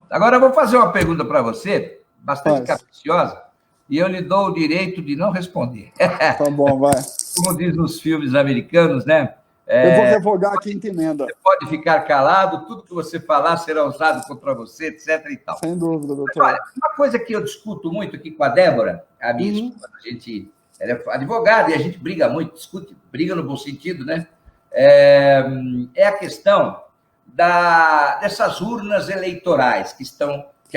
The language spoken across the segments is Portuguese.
Agora eu vou fazer uma pergunta para você, bastante capciosa, e eu lhe dou o direito de não responder. Tá bom, vai. Como diz nos filmes americanos, né? Eu vou revogar a quinta emenda. Você pode ficar calado, tudo que você falar será usado contra você, etc. e tal. Sem dúvida, doutor. Mas, olha, uma coisa que eu discuto muito aqui com a Débora, a minha esposa, ela é advogada e a gente briga muito, discute, briga no bom sentido, né? É a questão dessas urnas eleitorais que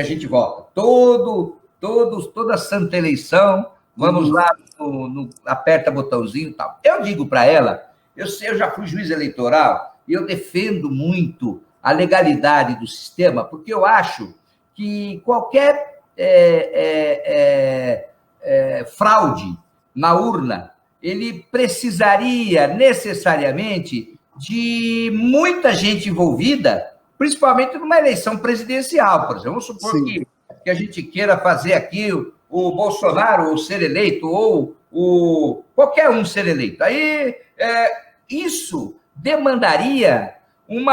a gente vota. Toda santa eleição, vamos lá, aperta botãozinho e tal. Eu digo para ela, eu já fui juiz eleitoral e eu defendo muito a legalidade do sistema, porque eu acho que qualquer fraude na urna, ele precisaria necessariamente de muita gente envolvida, principalmente numa eleição presidencial, por exemplo. Vamos supor que a gente queira fazer aqui o Bolsonaro ou ser eleito, ou qualquer um ser eleito. Aí, isso demandaria um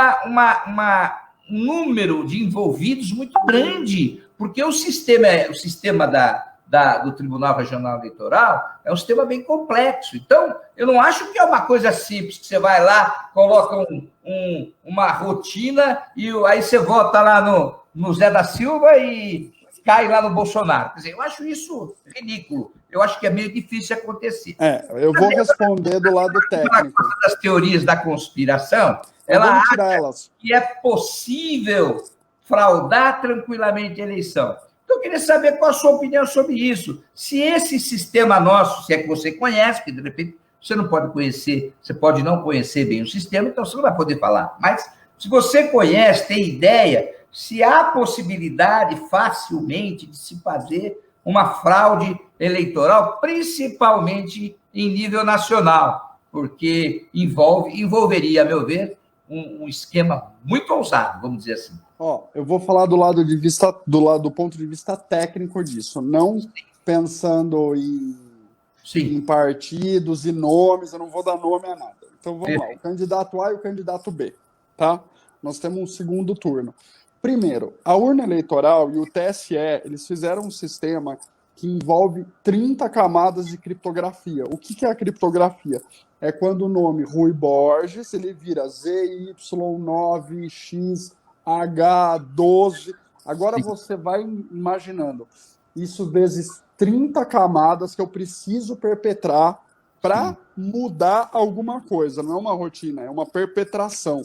número de envolvidos muito grande, porque o sistema do Tribunal Regional Eleitoral é um sistema bem complexo. Então, eu não acho que é uma coisa simples, que você vai lá, coloca uma rotina e aí você vota lá no Zé da Silva e cai lá no Bolsonaro. Quer dizer, eu acho isso ridículo. Eu acho que é meio difícil acontecer. Eu vou responder do lado técnico. Das teorias da conspiração, ela acha que é possível fraudar tranquilamente a eleição. Então, eu queria saber qual a sua opinião sobre isso. Se esse sistema nosso, se é que você conhece, porque de repente você não pode conhecer, você pode não conhecer bem o sistema, então você não vai poder falar. Mas se você conhece, tem ideia, se há possibilidade facilmente de se fazer uma fraude eleitoral, principalmente em nível nacional, porque envolveria, a meu ver, um esquema muito ousado, vamos dizer assim. Eu vou falar do ponto de vista técnico disso, não pensando em partidos e nomes, eu não vou dar nome a nada. Então vamos lá, o candidato A e o candidato B, tá? Nós temos um segundo turno. Primeiro, a urna eleitoral e o TSE, eles fizeram um sistema que envolve 30 camadas de criptografia. O que é a criptografia? É quando o nome Rui Borges, ele vira ZY9X-H12. Agora você vai imaginando, isso vezes 30 camadas que eu preciso perpetrar para mudar alguma coisa. Não é uma rotina, é uma perpetração.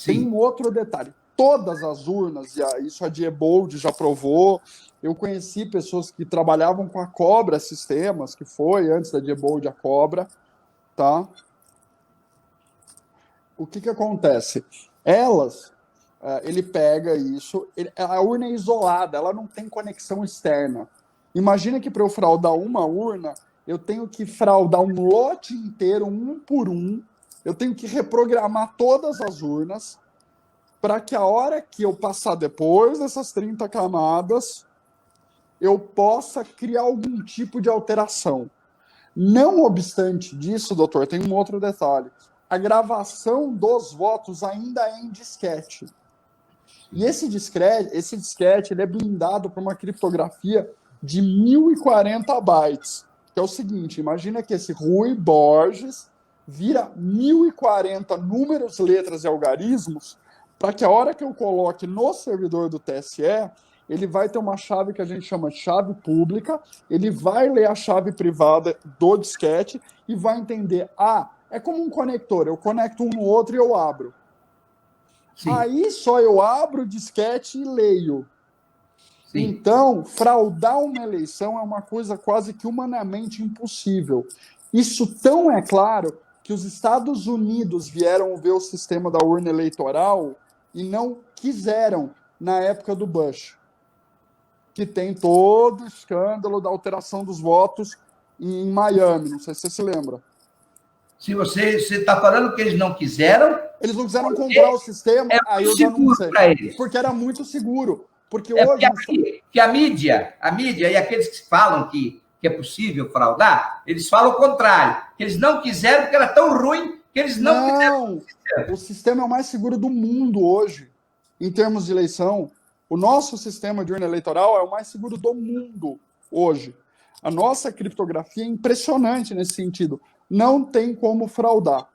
Tem um outro detalhe. Todas as urnas, isso a Diebold já provou, eu conheci pessoas que trabalhavam com a Cobra Sistemas, que foi antes da Diebold a Cobra, tá? O que acontece? Ele pega isso, a urna é isolada, ela não tem conexão externa. Imagina que para eu fraudar uma urna, eu tenho que fraudar um lote inteiro, um por um, eu tenho que reprogramar todas as urnas, para que a hora que eu passar depois dessas 30 camadas, eu possa criar algum tipo de alteração. Não obstante disso, doutor, tem um outro detalhe. A gravação dos votos ainda é em disquete. E esse disquete ele é blindado por uma criptografia de 1040 bytes. Que é o seguinte, imagina que esse Rui Borges vira 1040 números, letras e algarismos, para que a hora que eu coloque no servidor do TSE, ele vai ter uma chave que a gente chama de chave pública, ele vai ler a chave privada do disquete e vai entender, é como um conector, eu conecto um no outro e eu abro. Aí só eu abro o disquete e leio. Então, fraudar uma eleição é uma coisa quase que humanamente impossível. Isso tão é claro que os Estados Unidos vieram ver o sistema da urna eleitoral e não quiseram na época do Bush, que tem todo o escândalo da alteração dos votos em Miami, não sei se você se lembra. Se você está falando que eles não quiseram... Eles não quiseram comprar o sistema, aí eu já não sei. Porque era muito seguro. Porque hoje... Que a mídia e aqueles que falam que é possível fraudar, eles falam o contrário, que eles não quiseram porque era tão ruim que eles não quiseram. O sistema é o mais seguro do mundo hoje, em termos de eleição. O nosso sistema de urna eleitoral é o mais seguro do mundo hoje. A nossa criptografia é impressionante nesse sentido. Não tem como fraudar.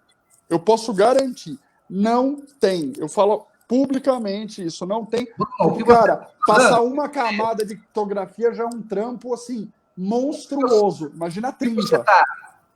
Eu posso garantir. Não tem. Eu falo publicamente isso. Não tem. Porque, cara, passar uma camada de criptografia já é um trampo, assim, monstruoso. Imagina 30.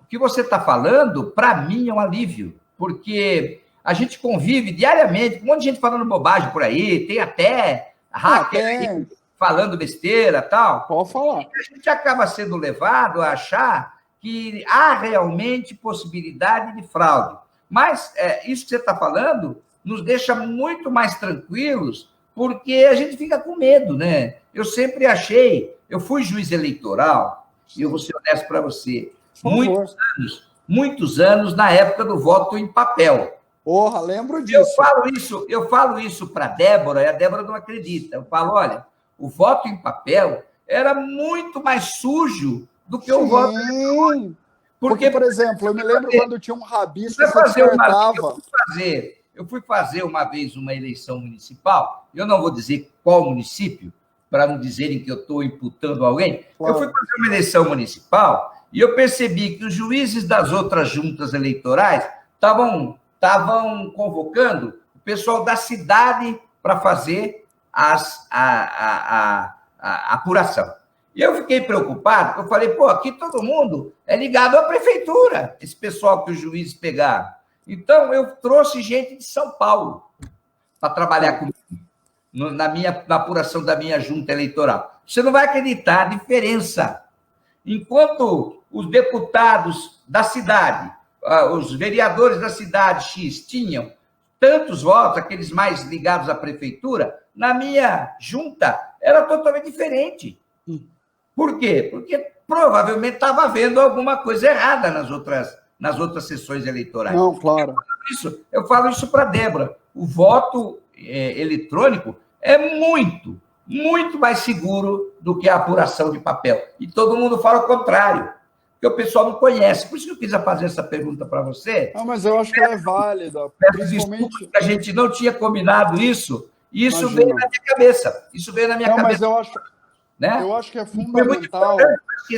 O que você está falando, para mim, é um alívio. Porque a gente convive diariamente com um monte de gente falando bobagem por aí. Tem até hacker aí falando besteira e tal. Pode falar. E a gente acaba sendo levado a achar que há realmente possibilidade de fraude. Mas isso que você está falando nos deixa muito mais tranquilos, porque a gente fica com medo, né? Eu sempre achei, eu fui juiz eleitoral, e eu vou ser honesto para você, muitos anos na época do voto em papel. Porra, lembro disso. Eu falo isso para a Débora, e a Débora não acredita. Eu falo, olha, o voto em papel era muito mais sujo do que o voto eletrônico. Porque, por exemplo, eu me lembro quando tinha um rabisco que você descartava. Eu fui fazer uma vez uma eleição municipal, eu não vou dizer qual município, para não dizerem que eu estou imputando alguém. Claro. Eu fui fazer uma eleição municipal e eu percebi que os juízes das outras juntas eleitorais estavam convocando o pessoal da cidade para fazer a apuração. E eu fiquei preocupado, porque eu falei, pô, aqui todo mundo é ligado à prefeitura, esse pessoal que os juízes pegaram. Então, eu trouxe gente de São Paulo para trabalhar comigo na apuração da minha junta eleitoral. Você não vai acreditar a diferença. Enquanto os deputados da cidade, os vereadores da cidade X tinham tantos votos, aqueles mais ligados à prefeitura, na minha junta era totalmente diferente. Por quê? Porque provavelmente estava havendo alguma coisa errada nas outras sessões eleitorais. Não, claro. Eu falo isso para a Débora. O voto eletrônico é muito, muito mais seguro do que a apuração de papel. E todo mundo fala o contrário, porque o pessoal não conhece. Por isso que eu quis fazer essa pergunta para você. Não, mas eu acho que ela é válida. Principalmente que a gente não tinha combinado isso, e isso veio na minha cabeça. Isso veio na minha cabeça. Mas eu acho que é fundamental. Que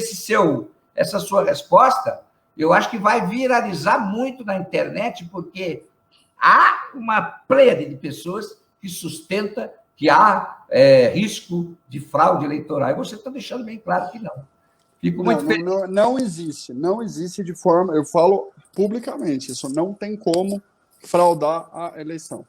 essa sua resposta, eu acho que vai viralizar muito na internet, porque há uma pleiade de pessoas que sustenta que há risco de fraude eleitoral. E você está deixando bem claro que não. Fico muito feliz. Não existe de forma... Eu falo publicamente, isso não tem como fraudar a eleição.